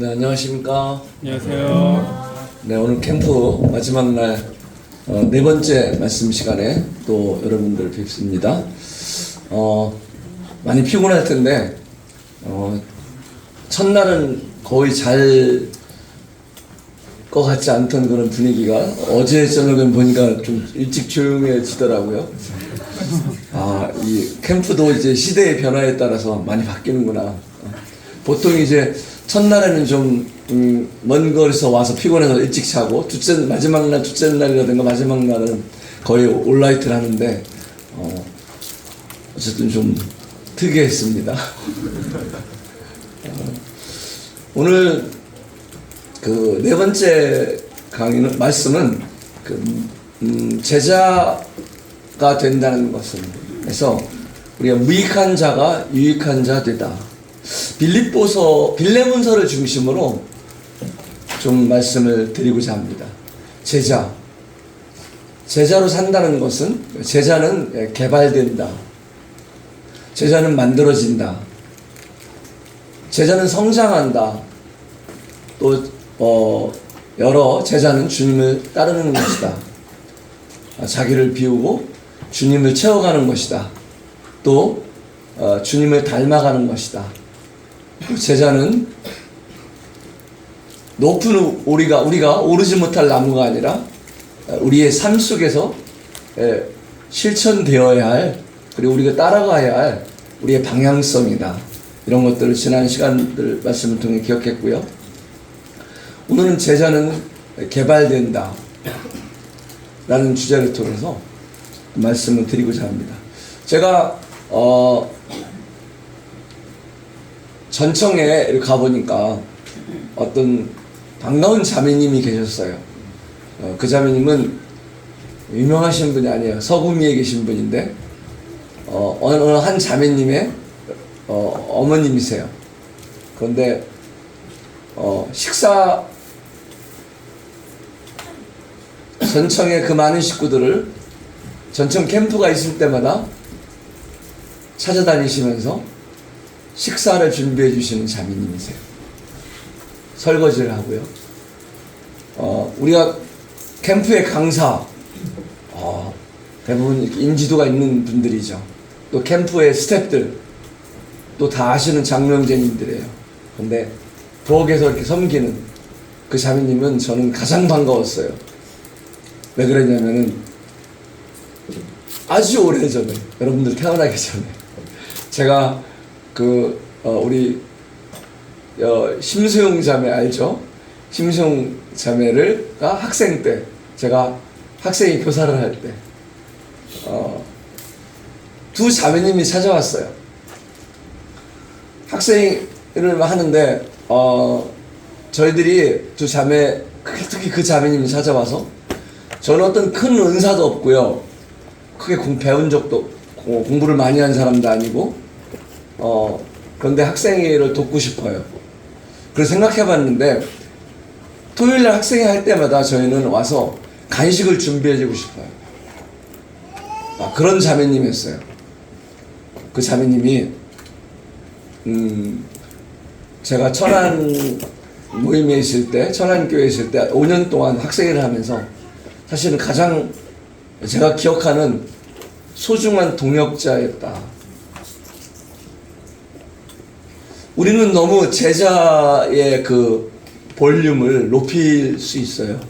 네, 안녕하십니까. 안녕하세요. 네, 오늘 캠프 마지막 날 네 번째 말씀 시간에 또 여러분들 뵙습니다. 많이 피곤할 텐데 첫날은 거의 잘 것 같지 않던 그런 분위기가 어제 저녁에 보니까 좀 일찍 조용해지더라고요. 이 캠프도 이제 시대의 변화에 따라서 많이 바뀌는구나. 보통 이제 첫날에는 좀 먼 거리에서 와서 피곤해서 일찍 자고 마지막 날, 둘째 날이라든가 마지막 날은 거의 올라이트를 하는데 어쨌든 좀 특이했습니다. 오늘 그 네 번째 강의는 말씀은 제자가 된다는 것은 그래서 우리가 무익한 자가 유익한 자 되다. 빌레몬서를 중심으로 좀 말씀을 드리고자 합니다. 제자로 산다는 것은 제자는 개발된다. 제자는 만들어진다. 제자는 성장한다. 또 여러 제자는 주님을 따르는 것이다. 자기를 비우고 주님을 채워가는 것이다. 또 주님을 닮아가는 것이다. 제자는 높은 우리가 오르지 못할 나무가 아니라 우리의 삶 속에서 실천되어야 할, 그리고 우리가 따라가야 할 우리의 방향성이다. 이런 것들을 지난 시간들 말씀을 통해 기억했고요. 오늘은 제자는 개발된다 라는 주제를 통해서 말씀을 드리고자 합니다. 제가 전청에 가보니까 어떤 반가운 자매님이 계셨어요. 그 자매님은 유명하신 분이 아니에요. 서구미에 계신 분인데 어느 한 자매님의 어머님이세요. 그런데 전청의 그 많은 식구들을 전청 캠프가 있을 때마다 찾아다니시면서 식사를 준비해 주시는 자매님이세요. 설거지를 하고요. 우리가 캠프의 강사, 대부분 인지도가 있는 분들이죠. 또 캠프의 스태프들, 또 다 아시는 장명제님들이에요. 근데 부엌에서 이렇게 섬기는 그 자매님은 저는 가장 반가웠어요. 왜 그러냐면은 아주 오래전에, 여러분들 태어나기 전에 제가 우리 심수용 자매 알죠? 심수용 자매가 학생 때, 제가 학생이 교사를 할 때 두 자매님이 찾아왔어요. 학생을 하는데 저희들이 두 자매, 특히 그 자매님이 찾아와서, 저는 어떤 큰 은사도 없고요, 크게 배운 적도 없고 공부를 많이 한 사람도 아니고 그런데 학생회를 돕고 싶어요. 그래서 생각해봤는데 토요일날 학생회 할 때마다 저희는 와서 간식을 준비해주고 싶어요. 그런 자매님이었어요. 그 자매님이 제가 천안 모임에 있을 때, 천안교회에 있을 때 5년 동안 학생회를 하면서 사실은 가장 제가 기억하는 소중한 동역자였다. 우리는 너무 제자의 그 볼륨을 높일 수 있어요.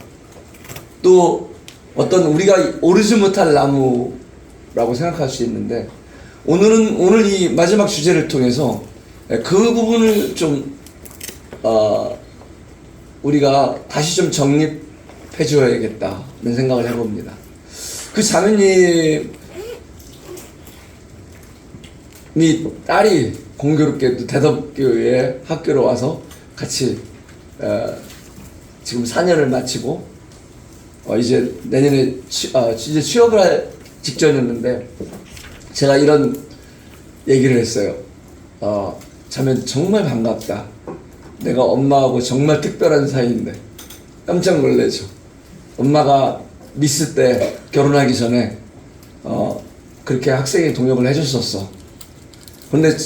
또 어떤 우리가 오르지 못할 나무라고 생각할 수 있는데, 오늘 이 마지막 주제를 통해서 그 부분을 좀 우리가 다시 좀 정립해 줘야겠다는 생각을 해봅니다. 그 자매님이 딸이 공교롭게도 대덕교회 학교로 와서 같이 지금 4년을 마치고 이제 내년에 이제 취업을 할 직전이었는데, 제가 이런 얘기를 했어요. 자매 정말 반갑다. 내가 엄마하고 정말 특별한 사이인데. 깜짝 놀래죠. 엄마가 미스 때 결혼하기 전에 그렇게 학생회 동역을 해줬었어. 근데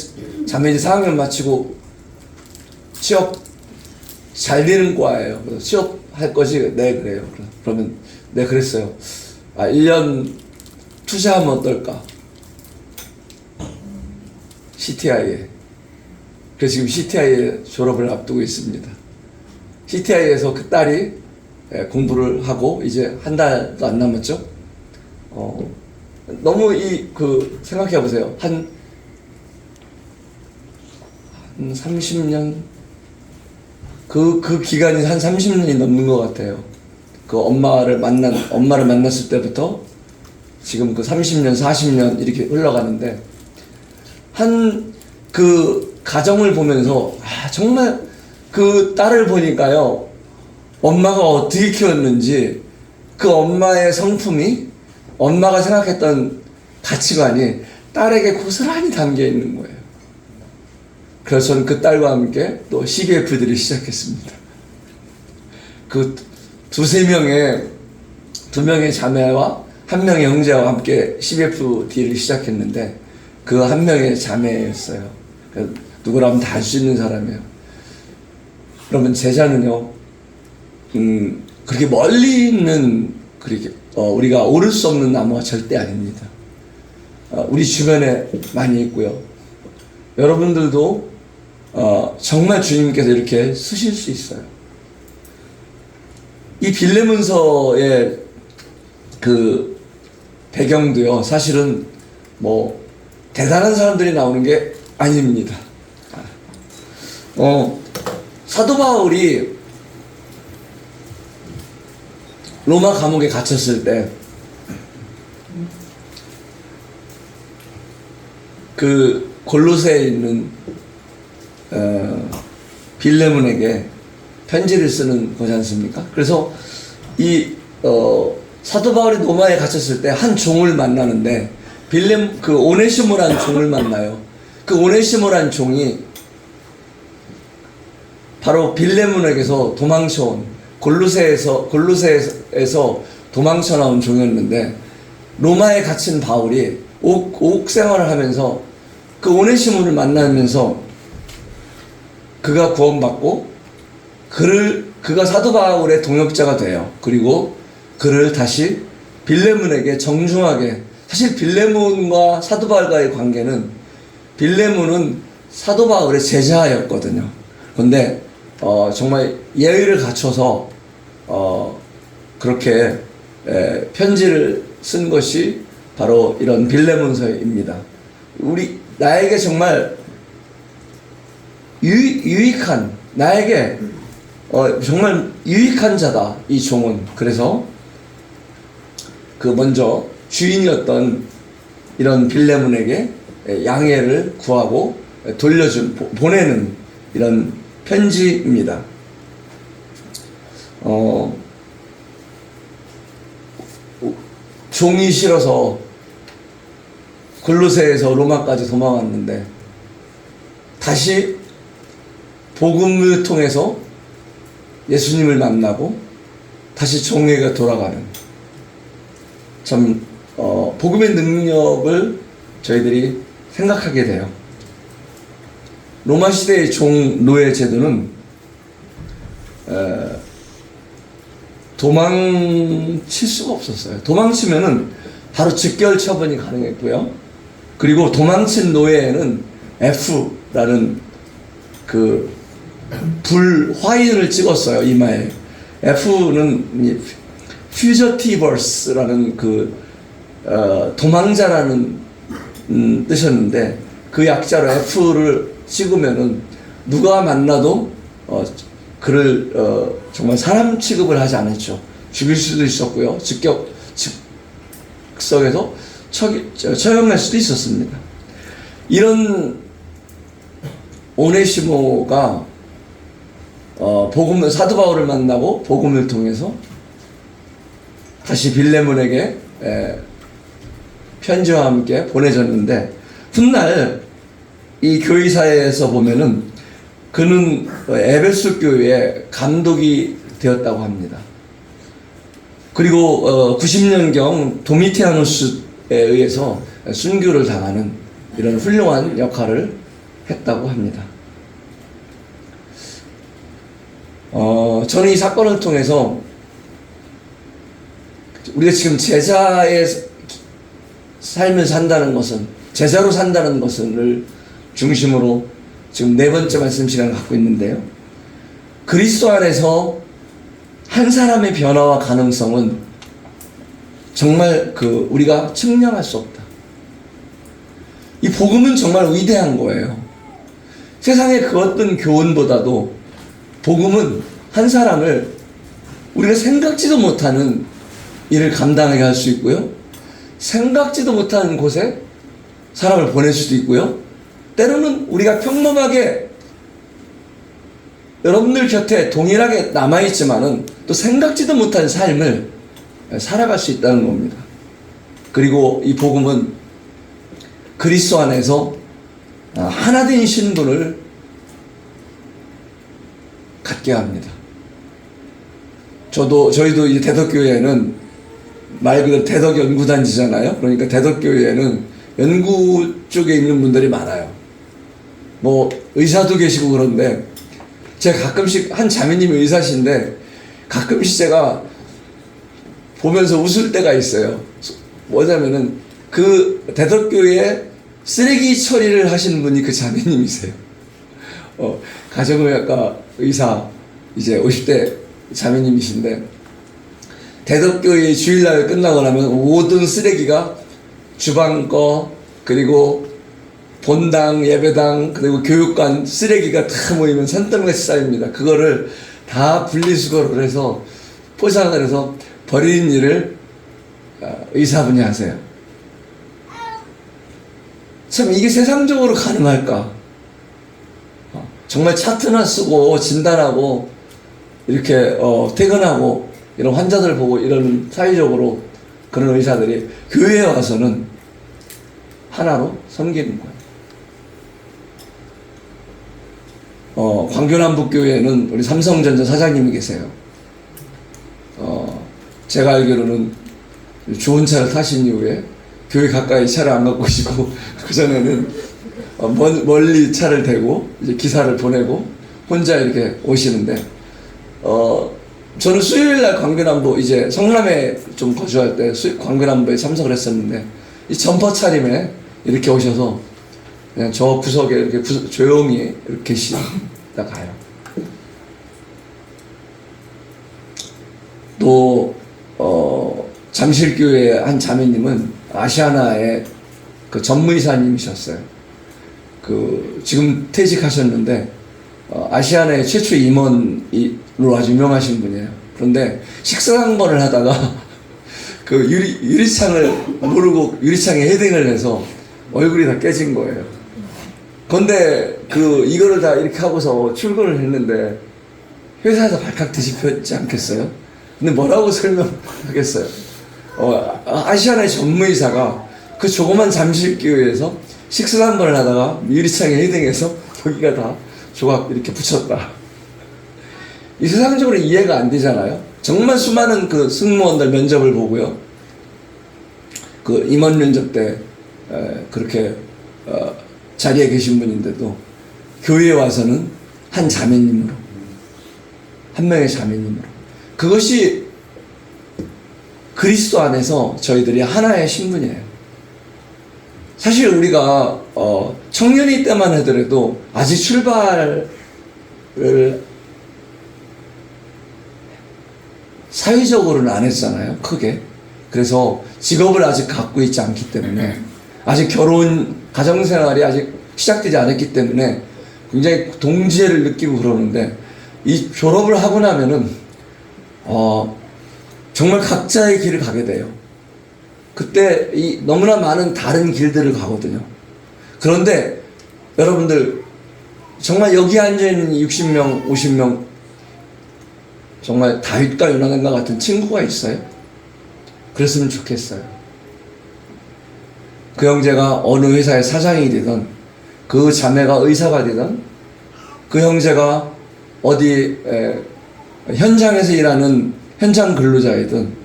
자매 이제 4학년 마치고 취업 잘 되는 과예요. 그래서 취업할 것이 네 그래요. 그러면 네 그랬어요. 1년 투자하면 어떨까? CTI에. 그래서 지금 CTI에 졸업을 앞두고 있습니다. CTI에서 그 딸이 공부를 하고 이제 한 달도 안 남았죠. 너무 생각해 보세요. 한 30년 그 기간이 한 30년이 넘는 것 같아요. 그 엄마를 만났을 때부터 지금 그 30년, 40년 이렇게 흘러가는데 그 가정을 보면서 정말 그 딸을 보니까요, 엄마가 어떻게 키웠는지 그 엄마의 성품이, 엄마가 생각했던 가치관이 딸에게 고스란히 담겨 있는 거예요. 그래서 저는 그 딸과 함께 또 CBFD를 시작했습니다. 그 두 명의 자매와 한 명의 형제와 함께 CBFD를 시작했는데 그 한 명의 자매였어요. 누구라면 다 할 수 있는 사람이에요. 그러면 제자는요, 그렇게 멀리 있는, 우리가 오를 수 없는 나무가 절대 아닙니다. 우리 주변에 많이 있고요. 여러분들도 정말 주님께서 이렇게 쓰실 수 있어요. 이 빌레몬서의 그 배경도요, 사실은 대단한 사람들이 나오는 게 아닙니다. 사도 바울이 로마 감옥에 갇혔을 때 그 골로새에 있는 빌레몬에게 편지를 쓰는 거지 않습니까? 그래서 사도 바울이 로마에 갇혔을 때 한 종을 만나는데 그 오네시모라는 종을 만나요. 그 오네시모라는 종이 바로 빌레몬에게서 도망쳐온, 골로새에서 도망쳐 나온 종이었는데, 로마에 갇힌 바울이 옥 생활을 하면서 그 오네시모를 만나면서 그가 구원받고 그가 사도 바울의 동역자가 돼요. 그리고 그를 다시 빌레몬에게 정중하게, 사실 빌레몬과 사도 바울과의 관계는, 빌레몬은 사도 바울의 제자였거든요. 그런데 정말 예의를 갖춰서 그렇게 편지를 쓴 것이 바로 이런 빌레몬서입니다. 나에게 정말 유익한, 나에게 정말 유익한 자다, 이 종은. 그래서 먼저 주인이었던 이런 빌레몬에게 양해를 구하고 보내는 이런 편지입니다. 종이 싫어서 골로새에서 로마까지 도망왔는데 다시 복음을 통해서 예수님을 만나고 다시 종에게 돌아가는, 참 복음의 능력을 저희들이 생각하게 돼요. 로마 시대의 노예 제도는 도망칠 수가 없었어요. 도망치면은 바로 즉결 처분이 가능했고요. 그리고 도망친 노예에는 F라는 화인을 찍었어요, 이마에. F는 fugitivers라는 도망자라는 뜻이었는데, 그 약자로 F를 찍으면은 누가 만나도 그를 정말 사람 취급을 하지 않았죠. 죽일 수도 있었고요. 즉석에서 처형할 수도 있었습니다. 이런 오네시모가 사도 바울을 만나고 복음을 통해서 다시 빌레몬에게 편지와 함께 보내졌는데, 훗날 이 교회사에서 보면은 그는 에베소 교회의 감독이 되었다고 합니다. 그리고 90년경 도미티아누스에 의해서 순교를 당하는 이런 훌륭한 역할을 했다고 합니다. 저는 이 사건을 통해서 우리가 지금 제자의 삶을 산다는 것은, 제자로 산다는 것을 중심으로 지금 네 번째 말씀 시간을 갖고 있는데요. 그리스도 안에서 한 사람의 변화와 가능성은 정말 우리가 측량할 수 없다. 이 복음은 정말 위대한 거예요. 세상의 그 어떤 교훈보다도 복음은 한 사람을 우리가 생각지도 못하는 일을 감당하게 할 수 있고요. 생각지도 못하는 곳에 사람을 보낼 수도 있고요. 때로는 우리가 평범하게 여러분들 곁에 동일하게 남아있지만은 또 생각지도 못한 삶을 살아갈 수 있다는 겁니다. 그리고 이 복음은 그리스도 안에서 하나된 신분을 갖게 합니다. 저희도 이제 대덕교회는 말 그대로 대덕연구단지잖아요. 그러니까 대덕교회에는 연구 쪽에 있는 분들이 많아요. 뭐 의사도 계시고 그런데 제가 가끔씩 한 자매님이 의사신데 가끔씩 제가 보면서 웃을 때가 있어요. 뭐냐면은 그 대덕교회에 쓰레기 처리를 하시는 분이 그 자매님이세요. 가정의학과 의사 이제 50대 자매님이신데 대덕교회 주일날 끝나고 나면 모든 쓰레기가 주방 거 그리고 본당, 예배당 그리고 교육관 쓰레기가 다 모이면 산더미같이 쌓입니다. 그거를 다 분리수거를 해서 포장을 해서 버리는 일을 의사분이 하세요. 참 이게 세상적으로 가능할까? 정말 차트나 쓰고 진단하고 이렇게 퇴근하고 이런 환자들 보고 이런 사회적으로 그런 의사들이 교회에 와서는 하나로 섬기는 거예요. 광교남북교회에는 우리 삼성전자 사장님이 계세요. 제가 알기로는 좋은 차를 타신 이후에 교회 가까이 차를 안 갖고 오시고 그전에는 멀리 차를 대고 이제 기사를 보내고 혼자 이렇게 오시는데 저는 수요일날 광교남부 이제 성남에 좀 거주할 때 광교남부에 참석을 했었는데 이 점퍼 차림에 이렇게 오셔서 그냥 저 구석에 이렇게 조용히 이렇게 계시다 가요. 또 잠실교회 한 자매님은 아시아나의 그 전무이사님이셨어요. 지금 퇴직하셨는데 아시아나의 최초 임원으로 아주 유명하신 분이에요. 그런데 식사 한 번을 하다가 그 유리창을 모르고 유리창에 헤딩을 해서 얼굴이 다 깨진 거예요. 근데 이거를 다 이렇게 하고서 출근을 했는데 회사에서 발칵 뒤집혔지 않겠어요? 근데 뭐라고 설명하겠어요? 아시아나의 전무이사가 그 조그만 잠실교회에서 식사 한 번을 하다가 유리창에 헤딩해서 여기가 다 조각 이렇게 붙였다. 이 세상적으로 이해가 안 되잖아요. 정말 수많은 그 승무원들 면접을 보고요. 그 임원 면접 때 그렇게 자리에 계신 분인데도 교회에 와서는 한 자매님으로, 한 명의 자매님으로. 그것이 그리스도 안에서 저희들이 하나의 신분이에요. 사실 우리가 청년이 때만 하더라도 아직 출발을 사회적으로는 안 했잖아요. 크게. 그래서 직업을 아직 갖고 있지 않기 때문에 아직 가정생활이 아직 시작되지 않았기 때문에 굉장히 동지애를 느끼고 그러는데 이 졸업을 하고 나면은 정말 각자의 길을 가게 돼요. 그때 너무나 많은 다른 길들을 가거든요. 그런데 여러분들 정말 여기 앉아있는 60명, 50명 정말 다윗과 요나단과 같은 친구가 있어요? 그랬으면 좋겠어요. 그 형제가 어느 회사의 사장이 되든 그 자매가 의사가 되든 그 형제가 어디 현장에서 일하는 현장 근로자이든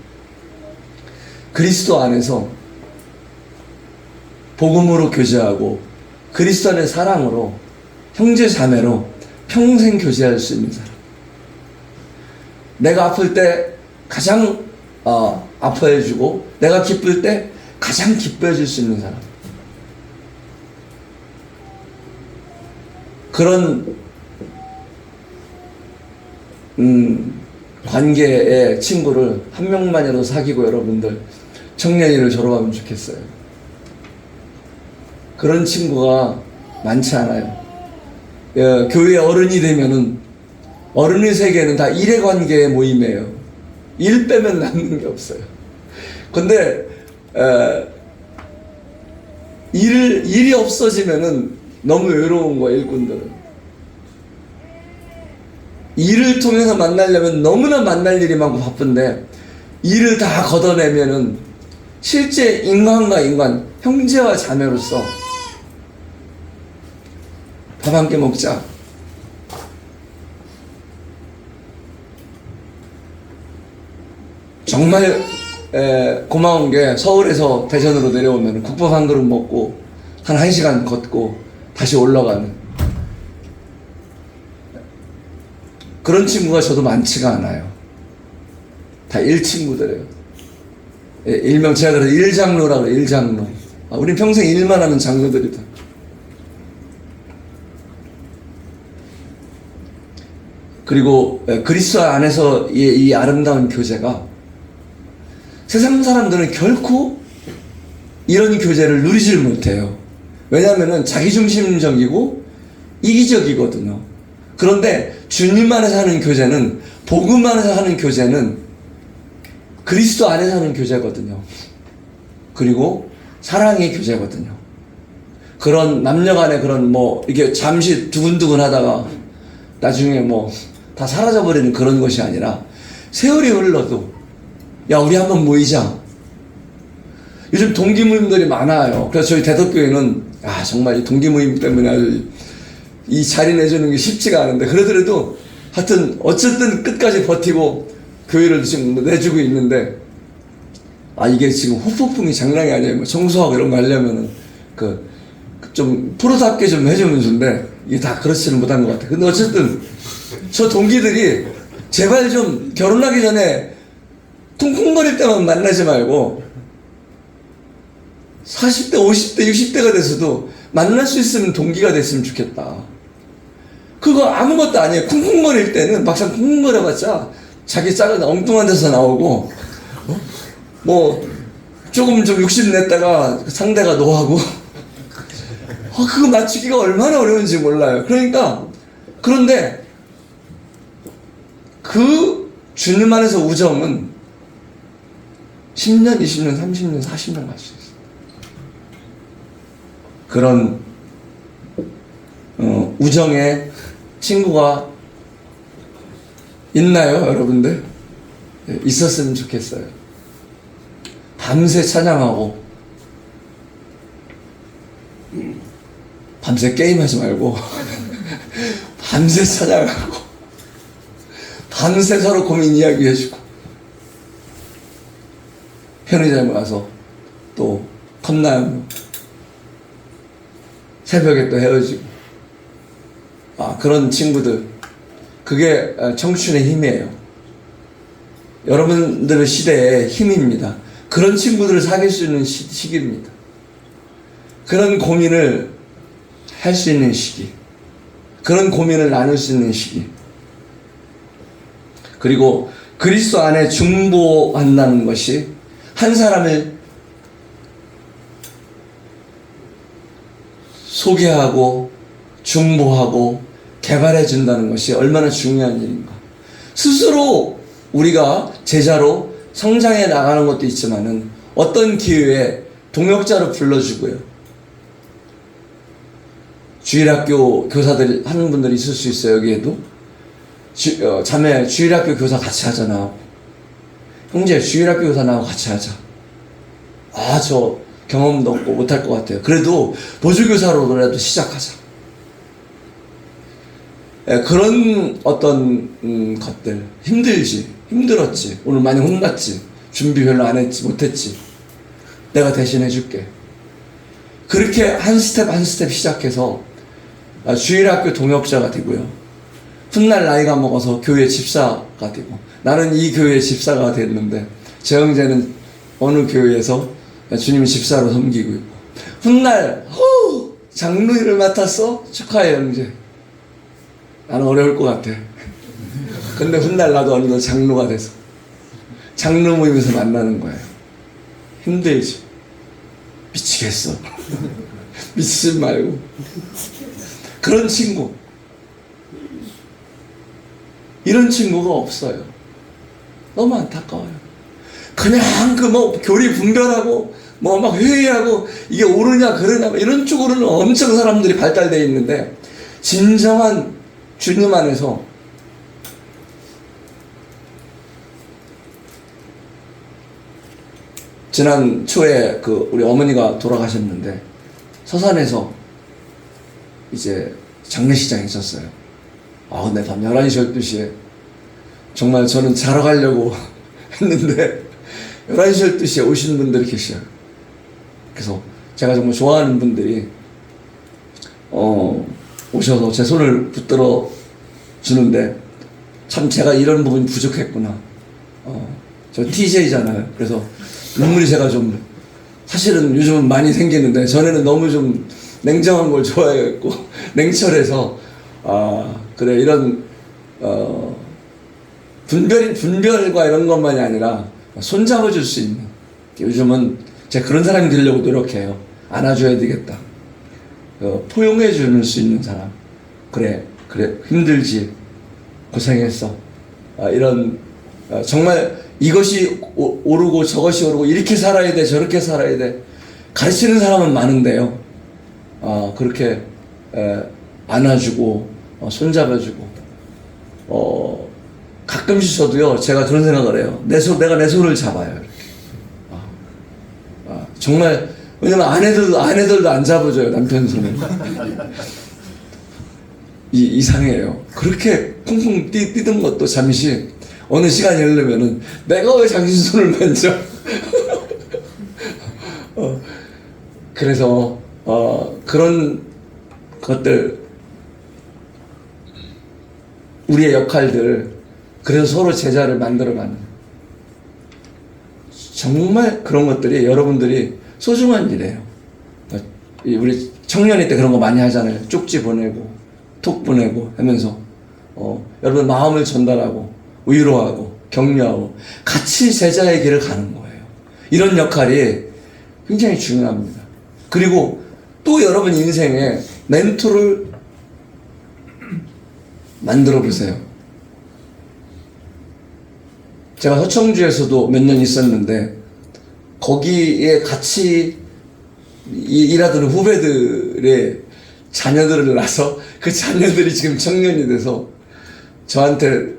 그리스도 안에서 복음으로 교제하고 그리스도 안의 사랑으로 형제 자매로 평생 교제할 수 있는 사람. 내가 아플 때 가장 아파해주고 내가 기쁠 때 가장 기뻐해줄 수 있는 사람. 그런 관계의 친구를 한 명만이라도 사귀고 여러분들 청년이를 졸업하면 좋겠어요. 그런 친구가 많지 않아요. 교회 어른이 되면은 어른의 세계는 다 일의 관계의 모임이에요. 일 빼면 남는 게 없어요. 근데 일이 없어지면은 너무 외로운 거예요, 일꾼들은. 일을 통해서 만나려면 너무나 만날 일이 많고 바쁜데 일을 다 걷어내면은 실제 인간과 인간, 형제와 자매로서 밥 한 끼 먹자. 정말 고마운 게 서울에서 대전으로 내려오면 국밥 한 그릇 먹고 한 1시간 걷고 다시 올라가는 그런 친구가 저도 많지가 않아요. 다 일친구들이에요. 일명 제가 그래서 일장로라고 그래요. 일장로. 우린 평생 일만 하는 장로들이다. 그리고 그리스도 안에서 이 아름다운 교제가 세상 사람들은 결코 이런 교제를 누리질 못해요. 왜냐하면 자기중심적이고 이기적이거든요. 그런데 주님 안에서 하는 교제는, 복음 안에서 하는 교제는 그리스도 안에서 하는 교제거든요. 그리고 사랑의 교제거든요. 그런 남녀 간의 그런 이게 잠시 두근두근 하다가 나중에 다 사라져버리는 그런 것이 아니라 세월이 흘러도 야, 우리 한번 모이자. 요즘 동기 모임들이 많아요. 그래서 저희 대덕교회는 정말 이 동기 모임 때문에 아주 이 자리 내주는 게 쉽지가 않은데, 그러더라도 하여튼 어쨌든 끝까지 버티고 교회를 지금 내주고 있는데, 이게 지금 후폭풍이 장난이 아니에요. 청소하고 이런 거 하려면은 좀 프로답게 좀 해주면 좋은데 이게 다 그렇지는 못한 것 같아요. 근데 어쨌든 저 동기들이 제발 좀 결혼하기 전에 쿵쿵거릴 때만 만나지 말고 40대, 50대, 60대가 돼서도 만날 수 있으면 동기가 됐으면 좋겠다. 그거 아무것도 아니에요. 쿵쿵거릴 때는 막상 쿵쿵거려봤자 자기 작은 엉뚱한 데서 나오고 조금 좀 욕심 냈다가 상대가 노하고 그거 맞추기가 얼마나 어려운지 몰라요. 그런데 그 주님 안에서 우정은 10년, 20년, 30년, 40년 갈 수 있어요. 그런 우정의 친구가 있나요, 여러분들? 있었으면 좋겠어요. 밤새 찬양하고 밤새 게임하지 말고 밤새 찬양하고 밤새 서로 고민 이야기해주고 편의점에 가서 또 컵라면 새벽에 또 헤어지고 그런 친구들, 그게 청춘의 힘이에요. 여러분들의 시대의 힘입니다. 그런 친구들을 사귈 수 있는 시기입니다. 그런 고민을 할 수 있는 시기, 그런 고민을 나눌 수 있는 시기, 그리고 그리스도 안에 중보한다는 것이 한 사람을 소개하고 중보하고 개발해 준다는 것이 얼마나 중요한 일인가. 스스로 우리가 제자로 성장해 나가는 것도 있지만은 어떤 기회에 동역자로 불러주고요. 주일학교 교사들 하는 분들이 있을 수 있어요. 여기에도 자매 주일학교 교사 같이 하잖아. 형제 주일학교 교사 나하고 같이 하자. 저 경험도 없고 못할 것 같아요. 그래도 보조교사로라도 시작하자. 그런 어떤 것들, 힘들었지, 오늘 많이 혼났지, 준비 별로 안 했지, 못했지, 내가 대신 해줄게. 그렇게 한 스텝 한 스텝 시작해서 주일학교 동역자가 되고요. 훗날 나이가 먹어서 교회 집사가 되고, 나는 이 교회 집사가 됐는데 제 형제는 어느 교회에서 주님 집사로 섬기고 있고, 훗날 장로일을 맡았어? 축하해 형제. 나는 어려울 것 같아. 근데 훗날 나도 어느덧 장로가 돼서 장로 모임에서 만나는 거예요. 힘들지. 미치겠어. 미치지 말고. 그런 친구. 이런 친구가 없어요. 너무 안타까워요. 그냥 교리 분별하고 막 회의하고 이게 옳으냐 그러냐 이런 쪽으로는 엄청 사람들이 발달되어 있는데, 진정한 주님 안에서 지난 초에 우리 어머니가 돌아가셨는데 서산에서 이제 장례식장이 있었어요. 근데 밤 11시 12시에 정말 저는 자러 가려고 했는데 11시 12시에 오시는 분들이 계셔요. 그래서 제가 정말 좋아하는 분들이 오셔서 제 손을 붙들어 주는데, 참 제가 이런 부분이 부족했구나. 저 TJ잖아요. 그래서 눈물이 제가 좀, 사실은 요즘은 많이 생기는데 전에는 너무 좀 냉정한 걸 좋아했고 냉철해서 그래, 이런 분별과 이런 것만이 아니라 손잡아 줄 수 있는, 요즘은 제가 그런 사람이 되려고 노력해요. 안아줘야 되겠다. 포용해 줄 수 있는 사람. 그래 힘들지, 고생했어. 이런 정말 이것이 옳고 저것이 옳고 이렇게 살아야 돼 저렇게 살아야 돼 가르치는 사람은 많은데요, 그렇게 안아주고 손잡아주고, 가끔씩 저도요, 제가 그런 생각을 해요. 내가 내 손을 잡아요, 이렇게. 정말, 왜냐면 아내들도 안 잡아줘요, 남편 손을. 이상해요. 그렇게 쿵쿵 뛰던 것도 잠시 어느 시간이 흐르면은 내가 왜 당신 손을 만져? 그래서 그런 것들, 우리의 역할들, 그래서 서로 제자를 만들어가는, 정말 그런 것들이 여러분들이 소중한 일이에요. 우리 청년회 때 그런 거 많이 하잖아요. 쪽지 보내고 톡 보내고 하면서 여러분 마음을 전달하고 위로하고 격려하고 같이 제자의 길을 가는 거예요. 이런 역할이 굉장히 중요합니다. 그리고 또 여러분 인생에 멘토를 만들어 보세요. 제가 서청주에서도 몇 년 있었는데 거기에 같이 일하던 후배들의 자녀들을 낳아서 그 자녀들이 지금 청년이 돼서 저한테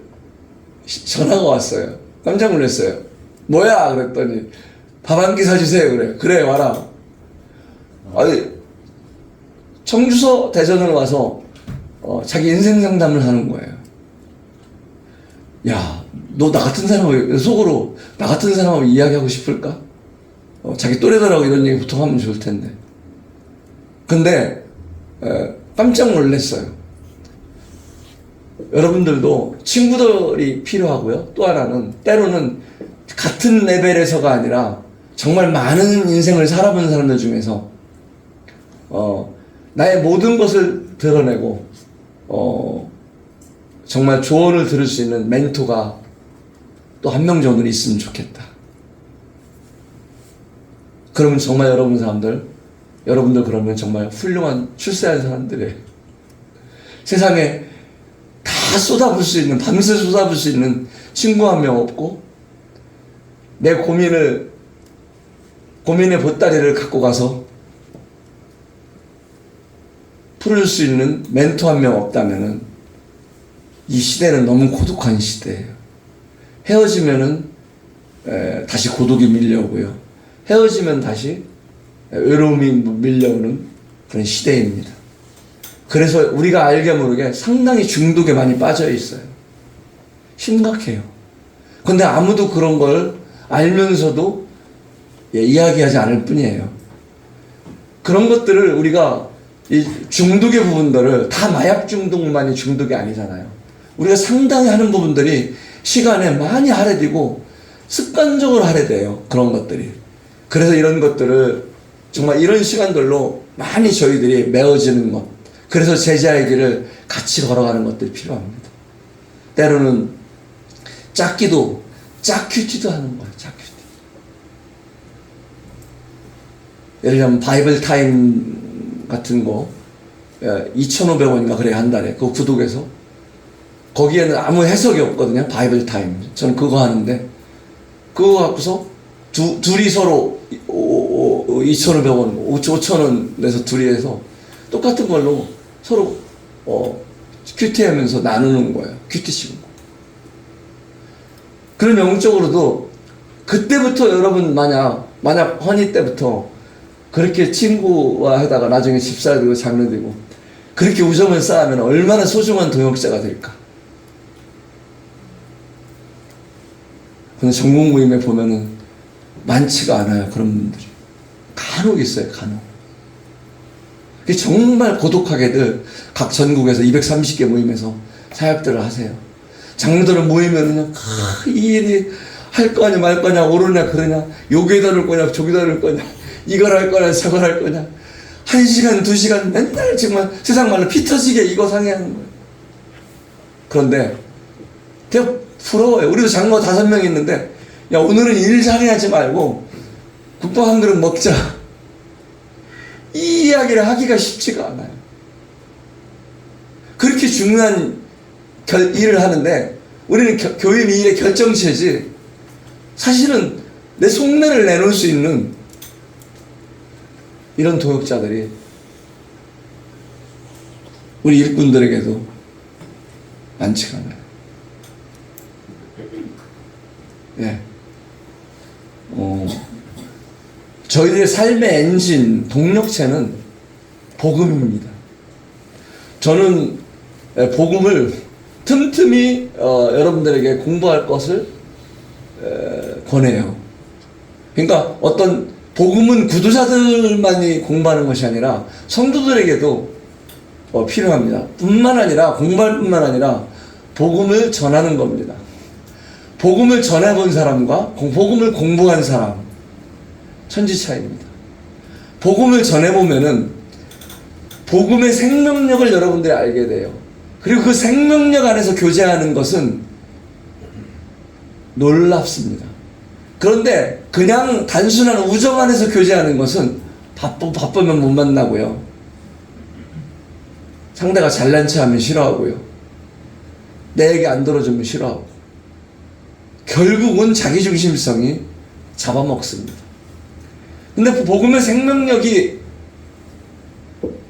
전화가 왔어요. 깜짝 놀랐어요. 뭐야? 그랬더니 밥 한 끼 사주세요. 그래 와라. 아니, 청주서 대전을 와서 자기 인생 상담을 하는 거예요. 야, 너 나 같은 사람하고 속으로 나 같은 사람하고 이야기하고 싶을까? 자기 또래들하고 이런 얘기 보통 하면 좋을 텐데. 근데 깜짝 놀랐어요. 여러분들도 친구들이 필요하고요. 또 하나는 때로는 같은 레벨에서가 아니라 정말 많은 인생을 살아본 사람들 중에서 나의 모든 것을 드러내고 정말 조언을 들을 수 있는 멘토가 또 한 명 정도 있으면 좋겠다. 그러면 정말 여러분들 그러면 정말 훌륭한 출세한 사람들이에요. 세상에 다 쏟아볼 수 있는, 밤새 쏟아볼 수 있는 친구 한 명 없고, 내 고민의 보따리를 갖고 가서 풀을 수 있는 멘토 한 명 없다면은 이 시대는 너무 고독한 시대예요. 헤어지면은 다시 고독이 밀려오고요. 헤어지면 다시 외로움이 밀려오는 그런 시대입니다. 그래서 우리가 알게 모르게 상당히 중독에 많이 빠져 있어요. 심각해요. 근데 아무도 그런 걸 알면서도 이야기하지 않을 뿐이에요. 그런 것들을 우리가 이 중독의 부분들을 다 마약 중독만이 중독이 아니잖아요. 우리가 상당히 하는 부분들이 시간에 많이 할애되고 습관적으로 할애돼요. 그런 것들이. 그래서 이런 것들을 정말 이런 시간들로 많이 저희들이 메워지는 것, 그래서 제자의 길을 같이 걸어가는 것들이 필요합니다. 때로는 짝기도 짝큐티도 하는 거예요. 짝큐티. 예를 들면 바이블 타임 같은 거 2,500원인가 그래 한 달에 그 구독해서 거기에는 아무 해석이 없거든요. 바이블 타임. 저는 그거 하는데 그거 갖고서 둘이 서로 2,500원, 5,000원 내서 둘이 해서 똑같은 걸로 서로 큐티하면서 나누는 거예요. 큐티식으로. 그런 영적으로도 그때부터 여러분 만약 허니 때부터 그렇게 친구와 하다가 나중에 집사가 되고 장로 되고 그렇게 우정을 쌓으면 얼마나 소중한 동역자가 될까. 근데 전국 모임에 보면은 많지가 않아요. 그런 분들이. 간혹 있어요. 간혹. 정말 고독하게들 각 전국에서 230개 모임에서 사역들을 하세요. 장로들은 모이면은 이 일이 할 거냐 말 거냐 오르냐 그러냐 여기에다 놓을 거냐 저기다 놓을 거냐 이걸 할 거냐 저걸 할 거냐 1시간 2시간 맨날 정말 세상 말로 피 터지게 이거 상의하는 거예요. 그런데 되게 부러워요. 우리도 장로 5명 있는데 야 오늘은 일 상의하지 말고 국밥 한 그릇 먹자. 이 이야기를 하기가 쉽지가 않아요. 그렇게 중요한 일을 하는데 우리는 교임 이 일의 결정체지 사실은 내 속내를 내놓을 수 있는 이런 도역자들이 우리 일꾼들에게도 많지가 않아요. 예. 저희들의 삶의 엔진, 동력체는 복음입니다. 저는 복음을 틈틈이 여러분들에게 공부할 것을 권해요. 그러니까 어떤 복음은 구두자들만이 공부하는 것이 아니라 성도들에게도 필요합니다. 뿐만 아니라 공부할 뿐만 아니라 복음을 전하는 겁니다. 복음을 전해본 사람과 복음을 공부한 사람 천지 차이입니다. 복음을 전해보면은 복음의 생명력을 여러분들이 알게 돼요. 그리고 그 생명력 안에서 교제하는 것은 놀랍습니다. 그런데 그냥 단순한 우정 안에서 교제하는 것은 바쁘면 못 만나고요. 상대가 잘난 체 하면 싫어하고요. 내 얘기 안 들어주면 싫어하고. 결국은 자기중심성이 잡아먹습니다. 근데 복음의 생명력이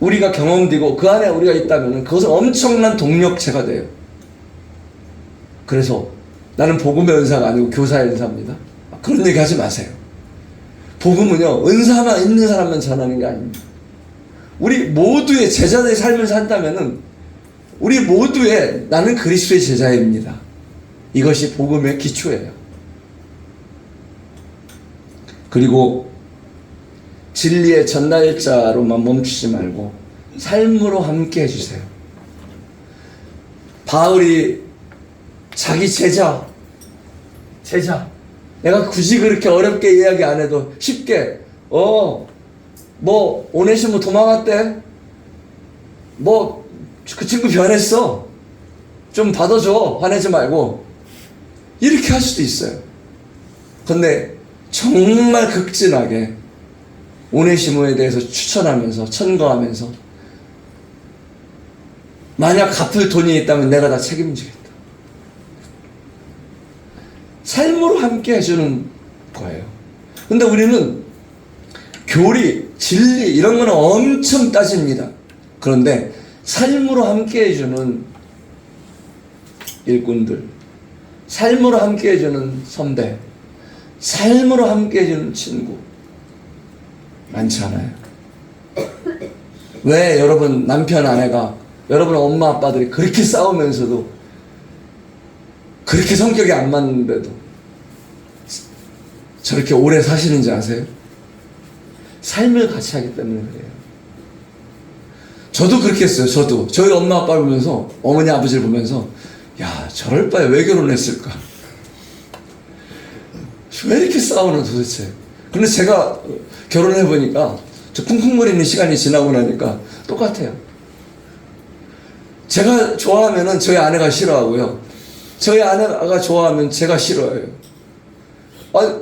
우리가 경험되고 그 안에 우리가 있다면 그것은 엄청난 동력체가 돼요. 그래서 나는 복음의 은사가 아니고 교사의 은사입니다. 그런 얘기 하지 마세요. 복음은요, 은사만 있는 사람만 전하는 게 아닙니다. 우리 모두의 제자의 삶을 산다면은 우리 모두의 나는 그리스도의 제자입니다. 이것이 복음의 기초예요. 그리고 진리의 전달자로만 멈추지 말고 삶으로 함께 해주세요. 바울이 자기 제자 내가 굳이 그렇게 어렵게 이야기 안 해도 쉽게 뭐 오네시모 도망갔대, 뭐 그 친구 변했어, 좀 받아줘, 화내지 말고 이렇게 할 수도 있어요. 근데 정말 극진하게 오네시모에 대해서 추천하면서 천거하면서 만약 갚을 돈이 있다면 내가 다 책임지겠다. 삶으로 함께 해주는 거예요. 근데 우리는 교리, 진리 이런 거는 엄청 따집니다. 그런데 삶으로 함께 해주는 일꾼들, 삶으로 함께 해주는 선배, 삶으로 함께 해주는 친구 많지 않아요. 왜 여러분 남편 아내가 여러분 엄마 아빠들이 그렇게 싸우면서도 그렇게 성격이 안 맞는데도 저렇게 오래 사시는지 아세요? 삶을 같이 하기 때문에 그래요. 저도 그렇게 했어요. 저희 엄마 아빠를 보면서 어머니 아버지를 보면서 야 저럴 바에 왜 결혼했을까? 왜 이렇게 싸우는 도대체? 근데 제가 결혼해보니까 저 쿵쿵거리는 시간이 지나고 나니까 똑같아요. 제가 좋아하면은 저희 아내가 싫어하고요. 저희 아내가 좋아하면 제가 싫어해요.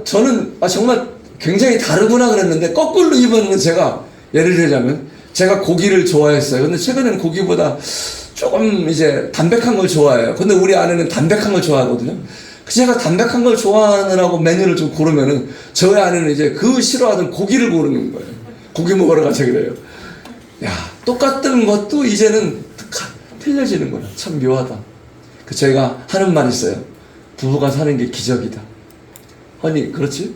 저는 정말 굉장히 다르구나 그랬는데 거꾸로 이번에는 제가 예를 들자면 제가 고기를 좋아했어요. 근데 최근에는 고기보다 조금 이제 담백한 걸 좋아해요. 근데 우리 아내는 담백한 걸 좋아하거든요. 제가 담백한 걸 좋아하느라고 메뉴를 좀 고르면은 저희 아내는 이제 그 싫어하던 고기를 고르는 거예요. 고기 먹으러 가자 그래요. 야, 똑같은 것도 이제는 틀려지는 거야. 참 묘하다. 저희가 하는 말 있어요. 부부가 사는 게 기적이다. 아니, 그렇지?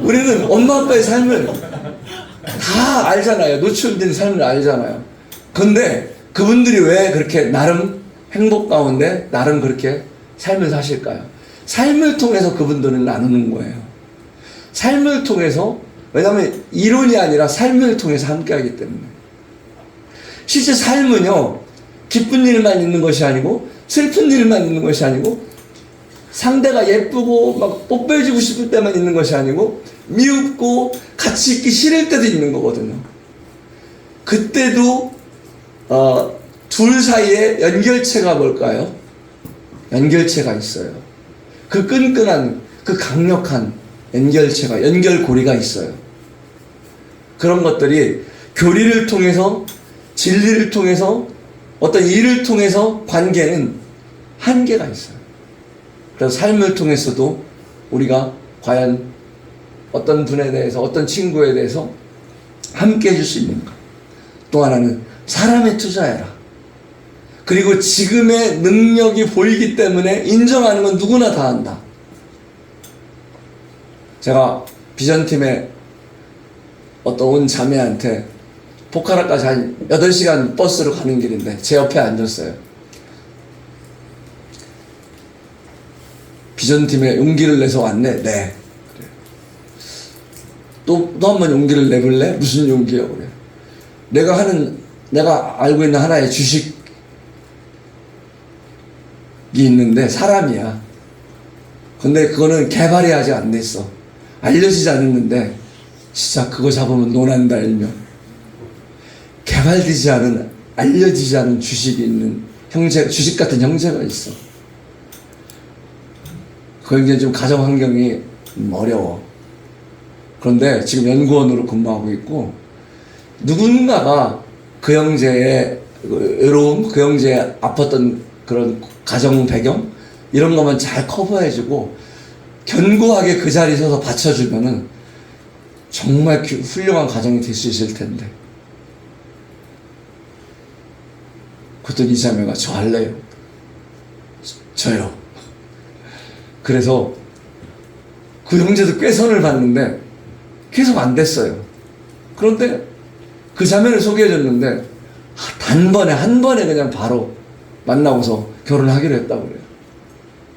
우리는 엄마 아빠의 삶을 다 알잖아요. 노출된 삶을 알잖아요. 근데 그분들이 왜 그렇게 나름 행복 가운데 나름 그렇게 삶을 사실까요? 삶을 통해서 그분들은 나누는 거예요. 삶을 통해서, 왜냐하면 이론이 아니라 삶을 통해서 함께하기 때문에. 실제 삶은요, 기쁜 일만 있는 것이 아니고 슬픈 일만 있는 것이 아니고 상대가 예쁘고 막 뽀뽀해주고 싶을 때만 있는 것이 아니고 미흡고 같이 있기 싫을 때도 있는 거거든요. 그때도 둘 사이에 연결체가 뭘까요? 연결체가 있어요. 그 끈끈한, 그 강력한 연결체가, 연결고리가 있어요. 그런 것들이 교리를 통해서, 진리를 통해서, 어떤 일을 통해서 관계는 한계가 있어요. 그래서 삶을 통해서도 우리가 과연 어떤 분에 대해서, 어떤 친구에 대해서 함께 해줄 수 있는가. 또 하나는 사람에 투자해라. 그리고 지금의 능력이 보이기 때문에 인정하는 건 누구나 다 한다. 제가 비전팀에 어떤 온 자매한테 포카라까지 한 8시간 버스로 가는 길인데 제 옆에 앉았어요. 비전팀에 용기를 내서 왔네. 네. 또 한 번 용기를 내볼래? 무슨 용기요? 그래. 내가 알고 있는 하나의 주식이 있는데 사람이야. 근데 그거는 개발이 아직 안 됐어. 알려지지 않았는데 진짜 그거 잡으면 논한다 일명. 개발되지 않은, 알려지지 않은 주식이 있는 형제, 주식 같은 형제가 있어. 그 형제는 좀 가정 환경이 어려워. 그런데 지금 연구원으로 근무하고 있고, 누군가가 그 형제의 외로움, 그 형제의 아팠던 그런 가정 배경, 이런 것만 잘 커버해주고, 견고하게 그 자리에 서서 받쳐주면은 정말 훌륭한 가정이 될 수 있을 텐데. 그랬더니 이 자매가 저 할래요. 저요. 그래서 그 형제도 꽤 선을 봤는데 계속 안 됐어요. 그런데 그 자매를 소개해줬는데 단번에 한 번에 그냥 바로 만나고서 결혼하기로 했다고 그래요.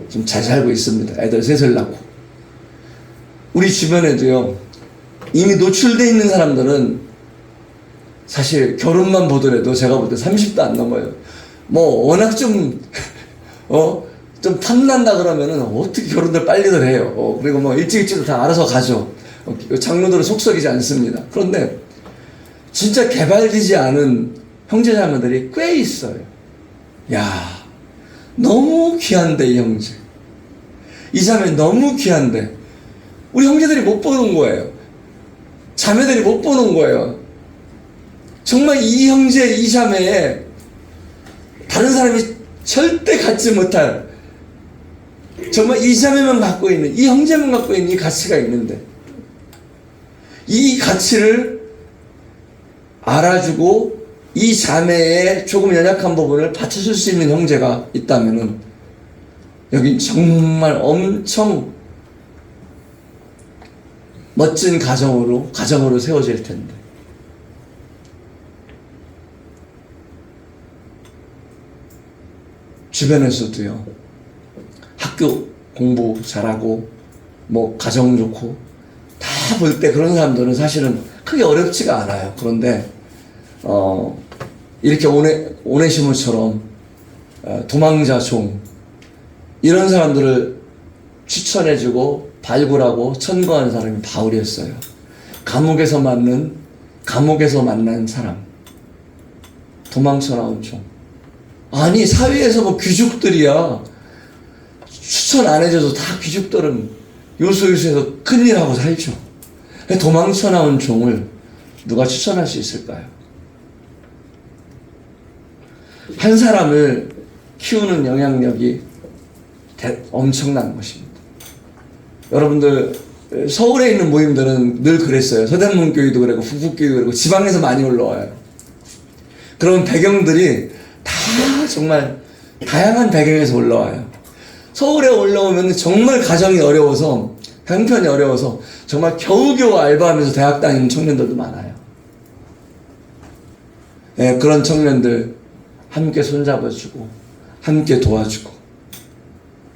지금 잘 살고 있습니다. 애들 셋을 낳고. 우리 주변에도요, 이미 노출되어 있는 사람들은 사실 결혼만 보더라도 제가 볼 때 30도 안 넘어요. 뭐 워낙 좀 탐난다 그러면은 어떻게 결혼들 빨리들 해요. 그리고 뭐 일찍도 다 알아서 가죠. 장로들은 속썩이지 않습니다. 그런데 진짜 개발되지 않은 형제자매들이 꽤 있어요. 야, 너무 귀한데 이 형제, 이 자매 너무 귀한데 우리 형제들이 못 보는 거예요. 자매들이 못 보는 거예요. 정말 이 형제, 이 자매에 다른 사람이 절대 갖지 못할, 정말 이 자매만 갖고 있는, 이 형제만 갖고 있는 이 가치가 있는데, 이 가치를 알아주고 이 자매의 조금 연약한 부분을 받쳐줄 수 있는 형제가 있다면은 여기 정말 엄청 멋진 가정으로 세워질 텐데. 주변에서도요, 학교 공부 잘하고 뭐 가정 좋고 다 볼 때 그런 사람들은 사실은 크게 어렵지가 않아요. 그런데 이렇게 오네시모처럼 도망자 종, 이런 사람들을 추천해주고 발굴하고 천거한 사람이 바울이었어요. 감옥에서 만난 사람, 도망쳐 나온 종. 아니, 사회에서 뭐 귀족들이야. 추천 안 해줘도 다 귀족들은 요소요소에서 큰일하고 살죠. 도망쳐 나온 종을 누가 추천할 수 있을까요? 한 사람을 키우는 영향력이 엄청난 것입니다. 여러분들, 서울에 있는 모임들은 늘 그랬어요. 서대문교회도 그랬고 북북교회도 그랬고 지방에서 많이 올라와요. 그런 배경들이 다 정말 다양한 배경에서 올라와요. 서울에 올라오면 정말 가정이 어려워서, 형편이 어려워서 정말 겨우겨우 알바하면서 대학 다니는 청년들도 많아요. 네, 그런 청년들 함께 손잡아주고 함께 도와주고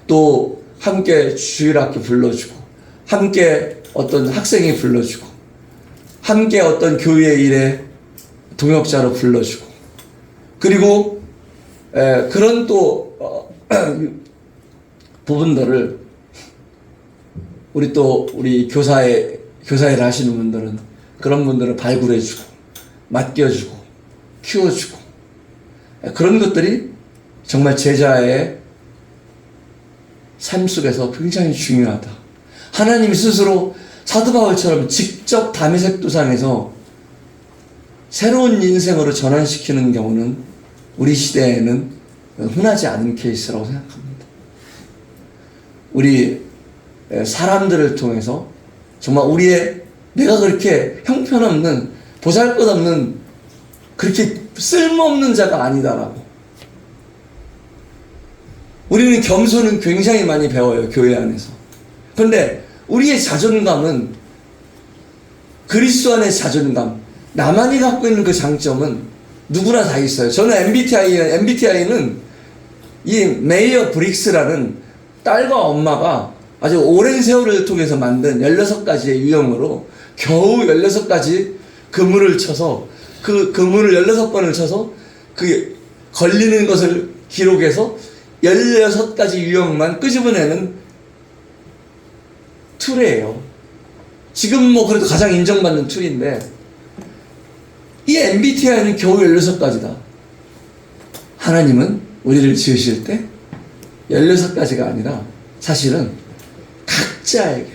또 함께 주일학교 불러주고 함께 어떤 학생이 불러주고 함께 어떤 교회 일에 동역자로 불러주고 그리고 그런 또 부분들을 우리 교사일 하시는 분들은 그런 분들을 발굴해주고 맡겨주고 키워주고 그런 것들이 정말 제자의 삶 속에서 굉장히 중요하다. 하나님이 스스로 사도 바울처럼 직접 다메섹 도상에서 새로운 인생으로 전환시키는 경우는 우리 시대에는 흔하지 않은 케이스라고 생각합니다. 우리 사람들을 통해서 정말 내가 그렇게 형편없는 보잘것없는 그렇게 쓸모없는 자가 아니다라고. 우리는 겸손은 굉장히 많이 배워요, 교회 안에서. 그런데 우리의 자존감은, 그리스도 안의 자존감, 나만이 갖고 있는 그 장점은 누구나 다 있어요. 저는 MBTI는 이 메이어 브릭스라는 딸과 엄마가 아주 오랜 세월을 통해서 만든 16가지의 유형으로 겨우 16가지 그물을 쳐서 그 그물을 16번을 쳐서 그 걸리는 것을 기록해서 16가지 유형만 끄집어내는 툴이에요. 지금 뭐 그래도 가장 인정받는 툴인데 이 MBTI는 겨우 16가지다. 하나님은 우리를 지으실 때 16가지가 아니라 사실은 각자에게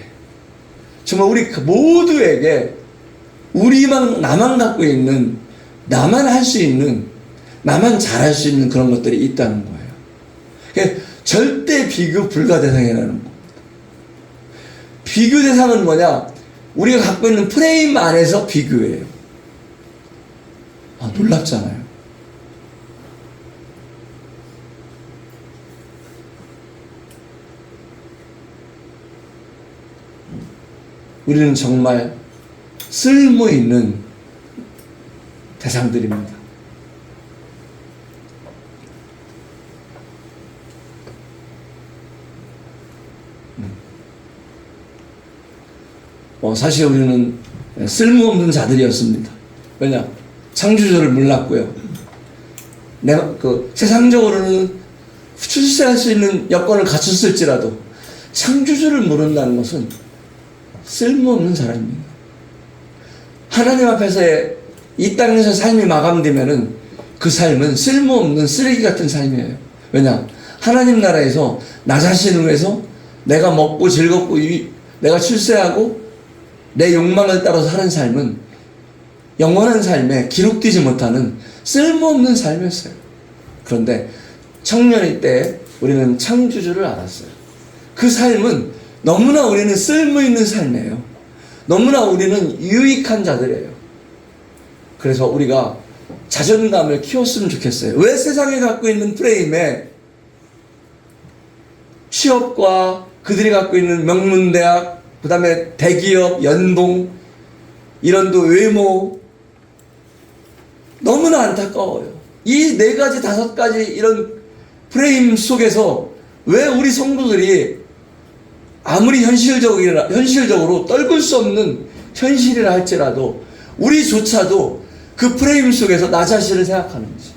정말 우리 모두에게 나만 갖고 있는, 나만 할 수 있는, 나만 잘할 수 있는 그런 것들이 있다는 거예요. 그러니까 절대 비교 불가 대상이라는 겁니다. 비교 대상은 뭐냐? 우리가 갖고 있는 프레임 안에서 비교해요. 놀랍잖아요. 우리는 정말 쓸모있는 대상들입니다. 사실 우리는 쓸모없는 자들이었습니다. 왜냐? 창조주를 몰랐고요. 세상적으로는 출세할 수 있는 여건을 갖췄을지라도 창조주를 모른다는 것은 쓸모없는 사람입니다. 하나님 앞에서 이 땅에서 삶이 마감되면은 그 삶은 쓸모없는 쓰레기 같은 삶이에요. 왜냐? 하나님 나라에서 나 자신을 위해서 내가 먹고 즐겁고 내가 출세하고 내 욕망을 따라서 사는 삶은 영원한 삶에 기록되지 못하는 쓸모없는 삶이었어요. 그런데 청년일 때 우리는 창조주를 알았어요. 그 삶은 너무나 우리는 쓸모있는 삶이에요. 너무나 우리는 유익한 자들이에요. 그래서 우리가 자존감을 키웠으면 좋겠어요. 왜 세상에 갖고 있는 프레임에 취업과 그들이 갖고 있는 명문대학, 그 다음에 대기업, 연봉, 이런 또 외모, 너무나 안타까워요. 이 4가지, 5가지 이런 프레임 속에서 왜 우리 성도들이 아무리 현실적으로 떨굴 수 없는 현실이라 할지라도 우리조차도 그 프레임 속에서 나 자신을 생각하는지,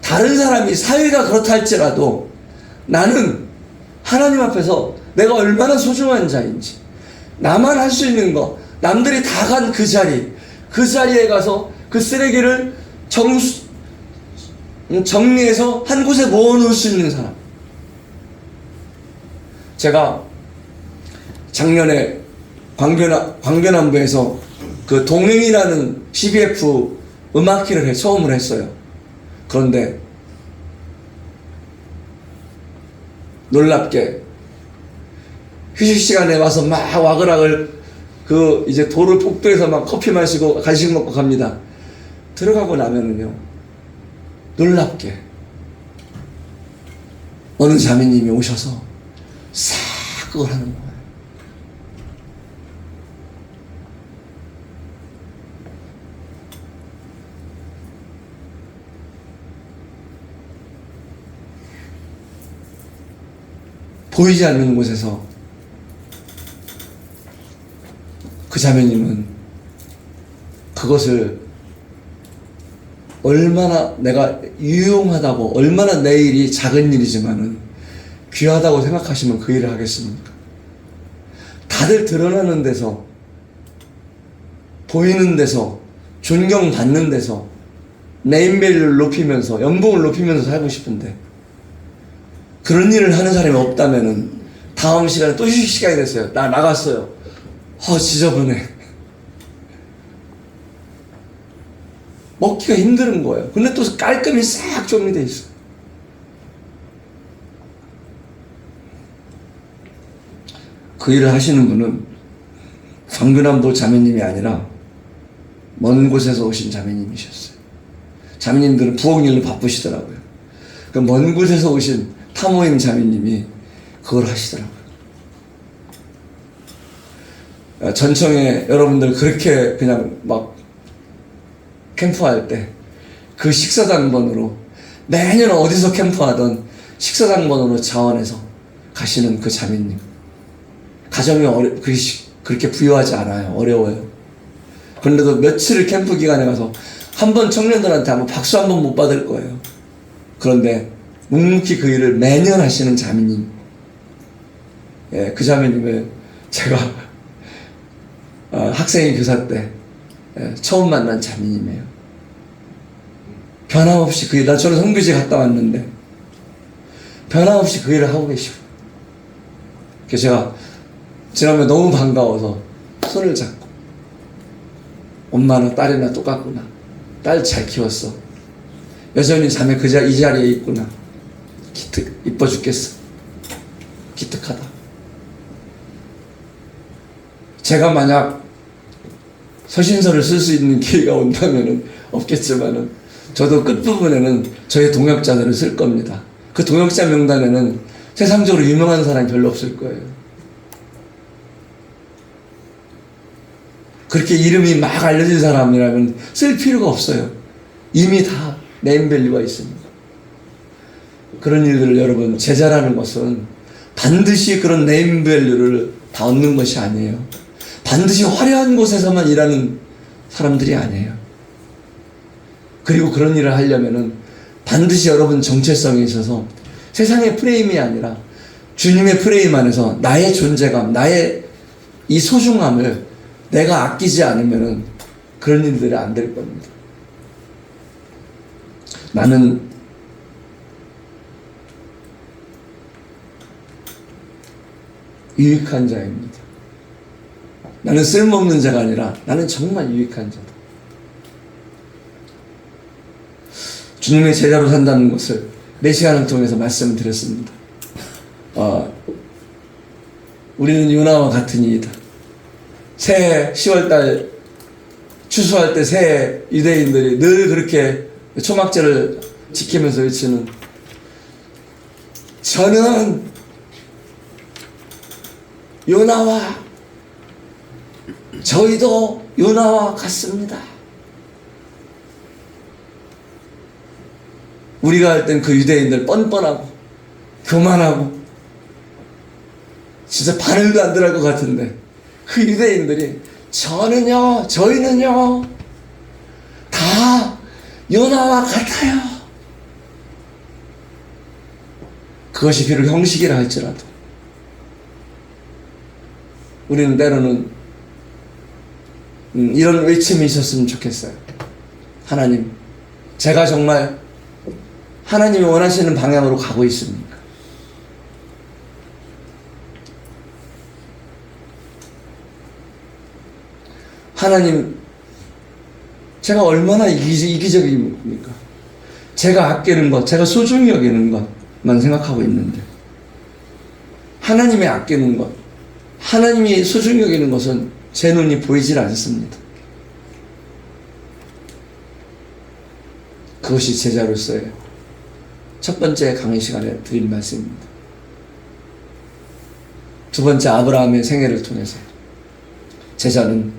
다른 사람이 사회가 그렇다 할지라도 나는 하나님 앞에서 내가 얼마나 소중한 자인지, 나만 할 수 있는 거, 남들이 다 간 그 자리에 가서 그 쓰레기를 정리해서 한 곳에 모아놓을 수 있는 사람. 제가 작년에 광교남부에서 그 동행이라는 CBF 음악회를 처음으로 했어요. 그런데 놀랍게 휴식 시간에 와서 막 와글와글 그 이제 도를 폭도해서 막 커피 마시고 간식 먹고 갑니다. 들어가고 나면은요, 놀랍게 어느 자매님이 오셔서 싹 그걸 하는 거예요. 보이지 않는 곳에서 그 자매님은 그것을 얼마나 내가 유용하다고, 얼마나 내 일이 작은 일이지만은 귀하다고 생각하시면 그 일을 하겠습니까? 다들 드러나는 데서, 보이는 데서, 존경받는 데서 네임밸류를 높이면서, 연봉을 높이면서 살고 싶은데 그런 일을 하는 사람이 없다면은 다음 시간에 또 휴식 시간이 됐어요. 나 나갔어요. 지저분해. 먹기가 힘든 거예요. 근데 또 깔끔히 싹 정리되어 있어요. 그 일을 하시는 분은 광교남부 자매님이 아니라 먼 곳에서 오신 자매님이셨어요. 자매님들은 부엌 일로 바쁘시더라고요. 그 먼 곳에서 오신 타모임 자매님이 그걸 하시더라고요. 전청에 여러분들 그렇게 그냥 막 캠프할 때 그 식사당번으로 매년 어디서 캠프하던 식사당번으로 자원해서 가시는 그 자매님, 가정이 그렇게 부유하지 않아요. 어려워요. 그런데도 며칠 캠프 기간에 가서 한 번 청년들한테 아마 박수 한 번 못 받을 거예요. 그런데 묵묵히 그 일을 매년 하시는 자매님, 그 자매님을 제가 학생회 교사 때 처음 만난 자매님이에요. 변함없이 그 일, 저는 선교지 갔다 왔는데 변함없이 그 일을 하고 계시고, 그래서 제가 지난번에 너무 반가워서 손을 잡고, 엄마나 딸이나 똑같구나, 딸 잘 키웠어, 여전히 자매 이 자리에 있구나, 이뻐 죽겠어, 기특하다. 제가 만약 서신서를 쓸 수 있는 기회가 온다면은 없겠지만은 저도 끝부분에는 저의 동역자들을 쓸 겁니다. 그 동역자 명단에는 세상적으로 유명한 사람이 별로 없을 거예요. 그렇게 이름이 막 알려진 사람이라면 쓸 필요가 없어요. 이미 다 네임밸류가 있습니다. 그런 일들을 여러분, 제자라는 것은 반드시 그런 네임밸류를 다 얻는 것이 아니에요. 반드시 화려한 곳에서만 일하는 사람들이 아니에요. 그리고 그런 일을 하려면은 반드시 여러분 정체성이 있어서 세상의 프레임이 아니라 주님의 프레임 안에서 나의 존재감, 나의 이 소중함을 내가 아끼지 않으면은 그런 일들이 안 될 겁니다. 나는 유익한 자입니다. 나는 쓸모없는 자가 아니라 나는 정말 유익한 자다. 주님의 제자로 산다는 것을 메시아를 통해서 말씀을 드렸습니다. 우리는 요나와 같은 이이다. 새해 10월달 추수할 때 새해 유대인들이 늘 그렇게 초막절을 지키면서 외치는, 저는 요나와, 저희도 요나와 같습니다. 우리가 할 땐 그 유대인들 뻔뻔하고 교만하고 진짜 바늘도 안 들어갈 것 같은데, 그 유대인들이 저는요, 저희는요 다 요나와 같아요. 그것이 비록 형식이라 할지라도 우리는 때로는 이런 외침이 있었으면 좋겠어요. 하나님, 제가 정말 하나님이 원하시는 방향으로 가고 있습니까? 하나님, 제가 얼마나 이기적입니까? 제가 아끼는 것, 제가 소중히 여기는 것만 생각하고 있는데, 하나님이 아끼는 것, 하나님이 소중히 여기는 것은 제 눈이 보이질 않습니다. 그것이 제자로서의 첫 번째 강의 시간에 드린 말씀입니다. 두 번째, 아브라함의 생애를 통해서 제자는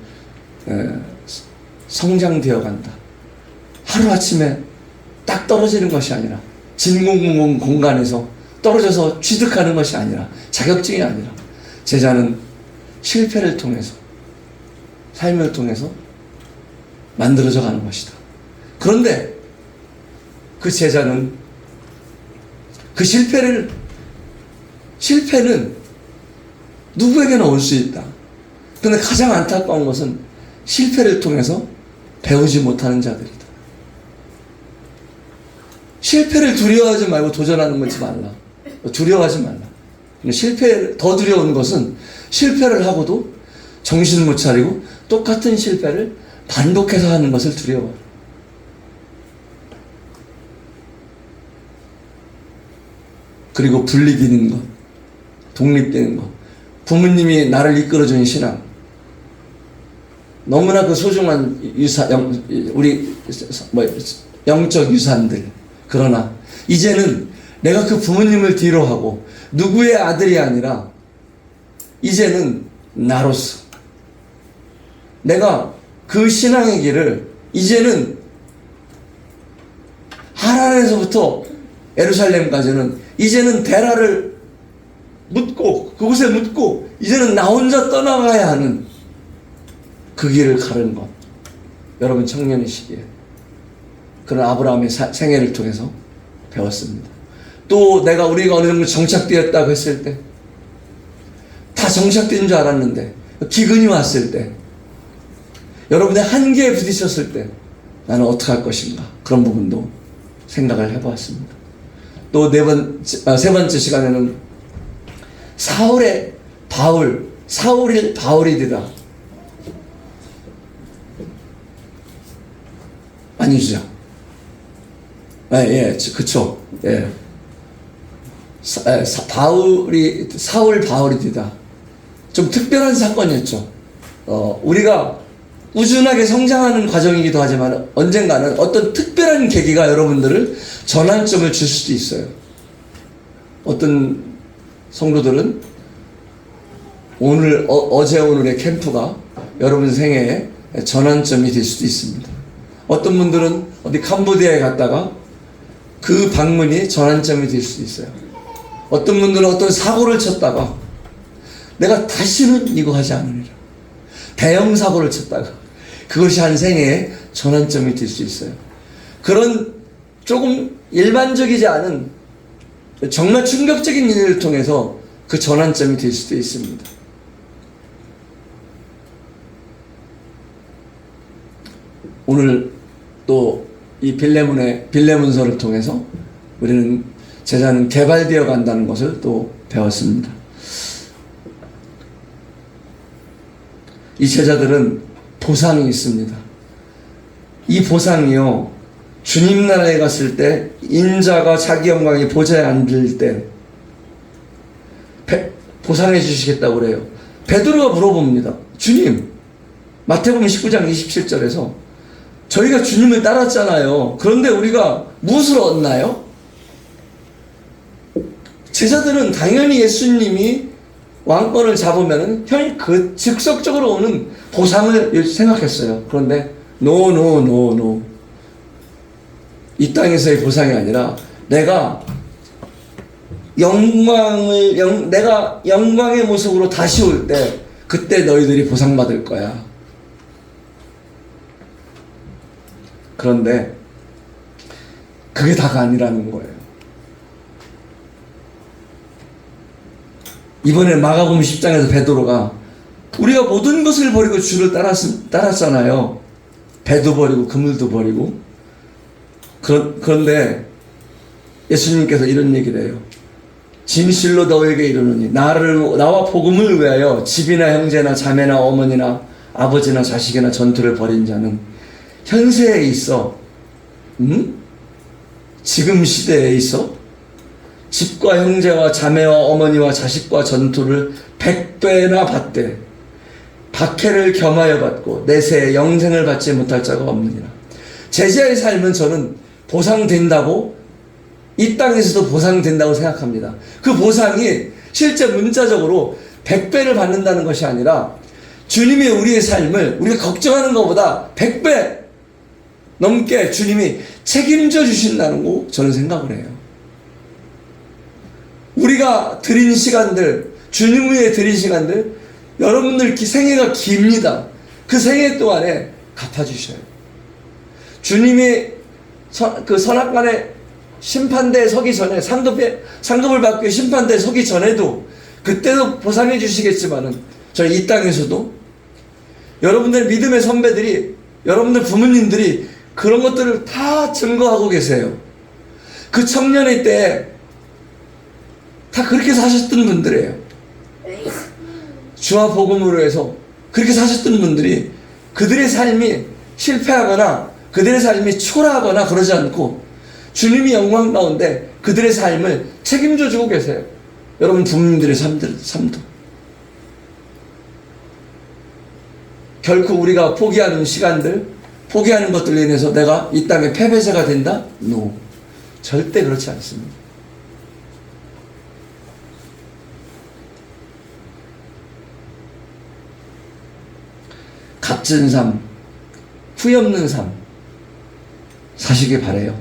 성장되어 간다. 하루아침에 딱 떨어지는 것이 아니라 진공공공 공간에서 떨어져서 취득하는 것이 아니라 자격증이 아니라 제자는 실패를 통해서 삶을 통해서 만들어져 가는 것이다. 그런데 그 제자는 그 실패는 누구에게나 올 수 있다. 그런데 가장 안타까운 것은 실패를 통해서 배우지 못하는 자들이다. 실패를 두려워하지 말고 도전하는 거지 말라. 두려워하지 말라. 더 두려운 것은 실패를 하고도 정신을 못 차리고 똑같은 실패를 반복해서 하는 것을 두려워해. 그리고 분리되는 것, 독립되는 것, 부모님이 나를 이끌어준 신앙, 너무나 그 소중한 우리 영적 유산들. 그러나 이제는 내가 그 부모님을 뒤로 하고 누구의 아들이 아니라 이제는 나로서 내가 그 신앙의 길을 이제는 하란에서부터 예루살렘까지는 이제는 데라를 묻고 그곳에 묻고 이제는 나 혼자 떠나가야 하는 그 길을 가는 것. 여러분 청년이시기에 그런 아브라함의 생애를 통해서 배웠습니다. 또 우리가 어느 정도 정착되었다고 했을 때 다 정착된 줄 알았는데 기근이 왔을 때 여러분의 한계에 부딪혔을 때 나는 어떻게 할 것인가 그런 부분도 생각을 해보았습니다. 또 세 번째 시간에는 사울이 바울이 되다. 아니죠. 그쵸. 사울 바울이 되다. 좀 특별한 사건이었죠. 우리가 꾸준하게 성장하는 과정이기도 하지만 언젠가는 어떤 특별한 계기가 여러분들을 전환점을 줄 수도 있어요. 어떤 성도들은 어제 오늘의 캠프가 여러분 생애에 전환점이 될 수도 있습니다. 어떤 분들은 어디 캄보디아에 갔다가 그 방문이 전환점이 될 수도 있어요. 어떤 분들은 어떤 사고를 쳤다가 내가 다시는 이거 하지 않으리라. 대형 사고를 쳤다가 그것이 한 생애의 전환점이 될 수 있어요. 그런 조금 일반적이지 않은 정말 충격적인 일을 통해서 그 전환점이 될 수도 있습니다. 오늘 또 이 빌레몬서를 통해서 우리는 제자는 개발되어 간다는 것을 또 배웠습니다. 이 제자들은 보상이 있습니다. 이 보상이요, 주님 나라에 갔을 때 인자가 자기 영광의 보좌에 앉을 때 보상해 주시겠다고 그래요. 베드로가 물어봅니다. 주님, 마태복음 19장 27절에서 저희가 주님을 따랐잖아요. 그런데 우리가 무엇을 얻나요? 제자들은 당연히 예수님이 왕권을 잡으면 그 즉석적으로 오는 보상을 생각했어요. 그런데 노. 이 땅에서의 보상이 아니라 내가 영광의 모습으로 다시 올 때 그때 너희들이 보상받을 거야. 그런데 그게 다가 아니라는 거예요. 이번에 마가복음 10장에서 베드로가 우리가 모든 것을 버리고 주를 따랐잖아요. 배도 버리고 그물도 버리고. 그런데 예수님께서 이런 얘기를 해요. 진실로 너에게 이르노니 나와 복음을 위하여 집이나 형제나 자매나 어머니나 아버지나 자식이나 전투를 벌인 자는 현세에 있어 지금 시대에 있어 집과 형제와 자매와 어머니와 자식과 전투를 100배나 받되 박해를 겸하여 받고 내세에 영생을 받지 못할 자가 없느니라. 제자의 삶은 저는 보상된다고, 이 땅에서도 보상된다고 생각합니다. 그 보상이 실제 문자적으로 100배를 받는다는 것이 아니라 주님이 우리의 삶을 우리가 걱정하는 것보다 100배 넘게 주님이 책임져 주신다는 거 저는 생각을 해요. 우리가 드린 시간들, 주님 위에 드린 시간들, 여러분들 생애가 깁니다. 그 생애 동안에 갚아주셔요. 주님이 그 선악간에 심판대에 서기 전에 상급을 받기 위해 심판대에 서기 전에도 그때도 보상해 주시겠지만은 저는 이 땅에서도 여러분들 믿음의 선배들이, 여러분들 부모님들이 그런 것들을 다 증거하고 계세요. 그 청년의 때에 다 그렇게 사셨던 분들이에요. 주와 복음으로 해서 그렇게 사셨던 분들이 그들의 삶이 실패하거나 그들의 삶이 초라하거나 그러지 않고 주님이 영광 가운데 그들의 삶을 책임져 주고 계세요. 여러분 부모님들의 삶도. 결코 우리가 포기하는 시간들, 포기하는 것들로 인해서 내가 이 땅에 패배자가 된다? No. 절대 그렇지 않습니다. 값진 삶, 후회 없는 삶 사시길 바라요.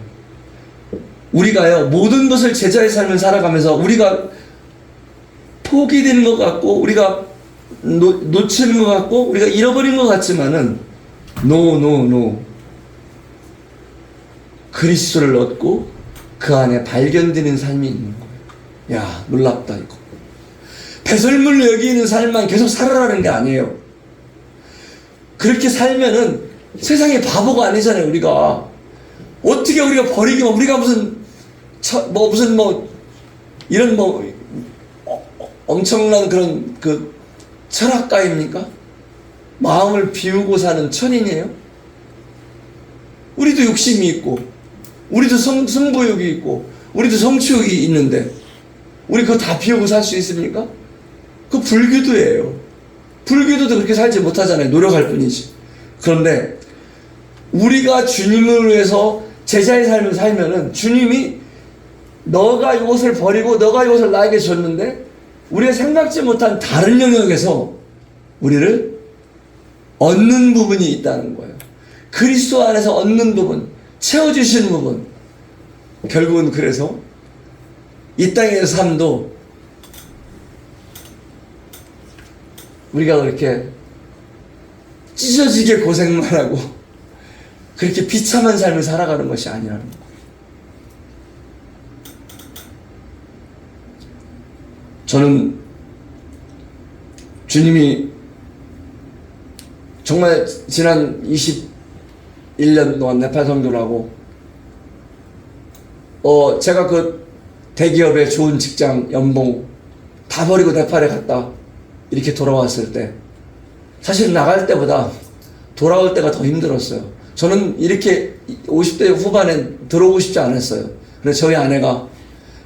우리가요 모든 것을 제자의 삶을 살아가면서 우리가 포기되는 것 같고 우리가 놓치는 것 같고 우리가 잃어버린 것 같지만은 No. 그리스도를 얻고 그 안에 발견되는 삶이 있는 거예요. 야, 놀랍다 이거. 배설물로 여기는 삶만 계속 살아라는 게 아니에요. 그렇게 살면은 세상의 바보가 아니잖아요. 우리가 어떻게 우리가 버리기만, 우리가 무슨 이런 엄청난 그런 그 철학가입니까? 마음을 비우고 사는 천인이에요? 우리도 욕심이 있고 우리도 승부욕이 있고 우리도 성취욕이 있는데 우리 그거 다 비우고 살 수 있습니까? 그거 불교도예요. 불교도도 그렇게 살지 못하잖아요. 노력할 뿐이지. 그런데 우리가 주님을 위해서 제자의 삶을 살면은 주님이 너가 이것을 버리고 너가 이것을 나에게 줬는데 우리가 생각지 못한 다른 영역에서 우리를 얻는 부분이 있다는 거예요. 그리스도 안에서 얻는 부분, 채워주시는 부분. 결국은 그래서 이 땅의 삶도 우리가 그렇게 찢어지게 고생만 하고 그렇게 비참한 삶을 살아가는 것이 아니라는 거예요. 저는 주님이 정말 지난 21년 동안 네팔 선교를 하고 제가 그 대기업의 좋은 직장 연봉 다 버리고 네팔에 갔다 이렇게 돌아왔을 때 사실 나갈 때보다 돌아올 때가 더 힘들었어요. 저는 이렇게 50대 후반에 들어오고 싶지 않았어요. 그래서 저희 아내가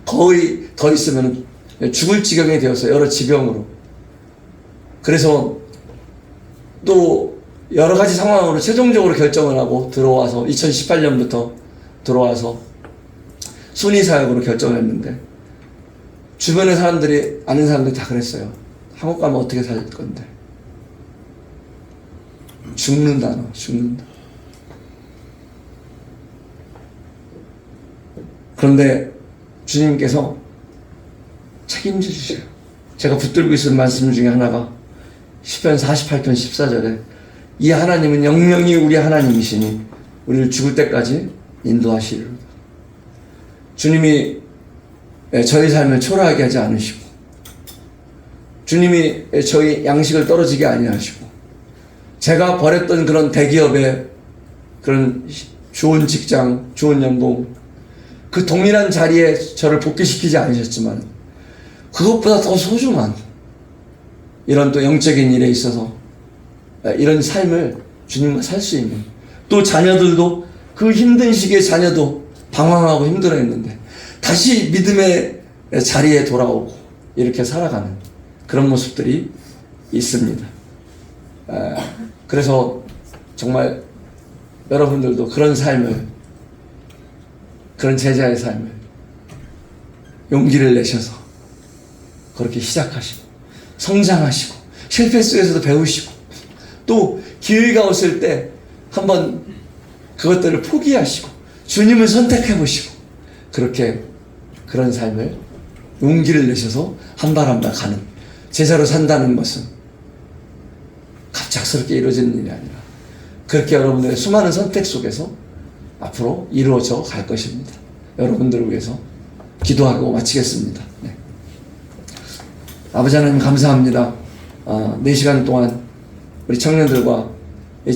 거의 더 있으면 죽을 지경이 되었어요. 여러 지병으로. 그래서 또 여러 가지 상황으로 최종적으로 결정을 하고 들어와서 2018년부터 들어와서 순위사역으로 결정을 했는데 주변의 사람들이 아는 사람들이 다 그랬어요. 한국 가면 어떻게 살 건데. 죽는다. 그런데 주님께서 책임져 주세요. 제가 붙들고 있는 말씀 중에 하나가 시편 48편 14절에 이 하나님은 영영이 우리 하나님이시니 우리를 죽을 때까지 인도하시리로다. 주님이 저희 삶을 초라하게 하지 않으시고 주님이 저희 양식을 떨어지게 아니하시고 제가 버렸던 그런 대기업의 그런 좋은 직장, 좋은 연봉, 그 동일한 자리에 저를 복귀시키지 않으셨지만 그것보다 더 소중한 이런 또 영적인 일에 있어서 이런 삶을 주님과 살 수 있는, 또 자녀들도 그 힘든 시기에 자녀도 방황하고 힘들어했는데 다시 믿음의 자리에 돌아오고 이렇게 살아가는 그런 모습들이 있습니다. 그래서 정말 여러분들도 그런 삶을, 그런 제자의 삶을 용기를 내셔서 그렇게 시작하시고 성장하시고 실패 속에서도 배우시고 또 기회가 왔을 때 한번 그것들을 포기하시고 주님을 선택해 보시고 그렇게 그런 삶을 용기를 내셔서 한 발 한 발 가는 제자로 산다는 것은 갑작스럽게 이루어지는 일이 아니라 그렇게 여러분들의 수많은 선택 속에서 앞으로 이루어져 갈 것입니다. 여러분들을 위해서 기도하고 마치겠습니다. 네. 아버지 하나님 감사합니다. 4시간 동안 우리 청년들과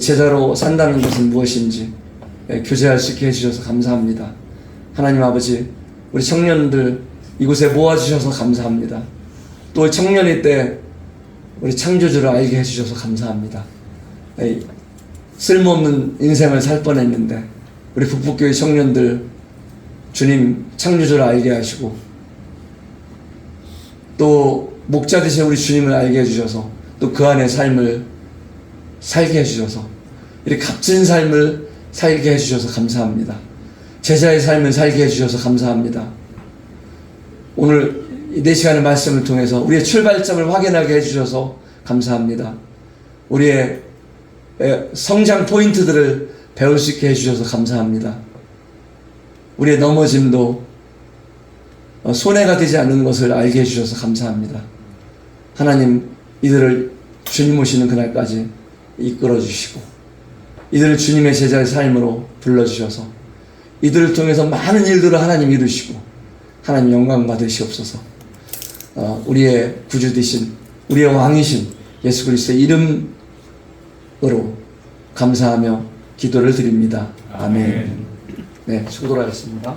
제자로 산다는 것은 무엇인지 교제할 수 있게 해주셔서 감사합니다. 하나님 아버지, 우리 청년들 이곳에 모아주셔서 감사합니다. 또 청년일 때 우리 창조주를 알게 해주셔서 감사합니다. 쓸모없는 인생을 살 뻔했는데 우리 북북교회 청년들 주님 창조주를 알게 하시고 또 목자 되신 우리 주님을 알게 해주셔서 또 그 안에 삶을 살게 해주셔서 이렇게 값진 삶을 살게 해주셔서 감사합니다. 제자의 삶을 살게 해주셔서 감사합니다. 오늘 이 4시간의 말씀을 통해서 우리의 출발점을 확인하게 해주셔서 감사합니다. 우리의 성장 포인트들을 배울 수 있게 해주셔서 감사합니다. 우리의 넘어짐도 손해가 되지 않는 것을 알게 해주셔서 감사합니다. 하나님, 이들을 주님 오시는 그날까지 이끌어 주시고 이들을 주님의 제자의 삶으로 불러주셔서 이들을 통해서 많은 일들을 하나님 이루시고 하나님 영광 받으시옵소서. 우리의 구주 되신 우리의 왕이신 예수 그리스도의 이름으로 감사하며 기도를 드립니다. 아멘. 네, 수고들 하셨습니다.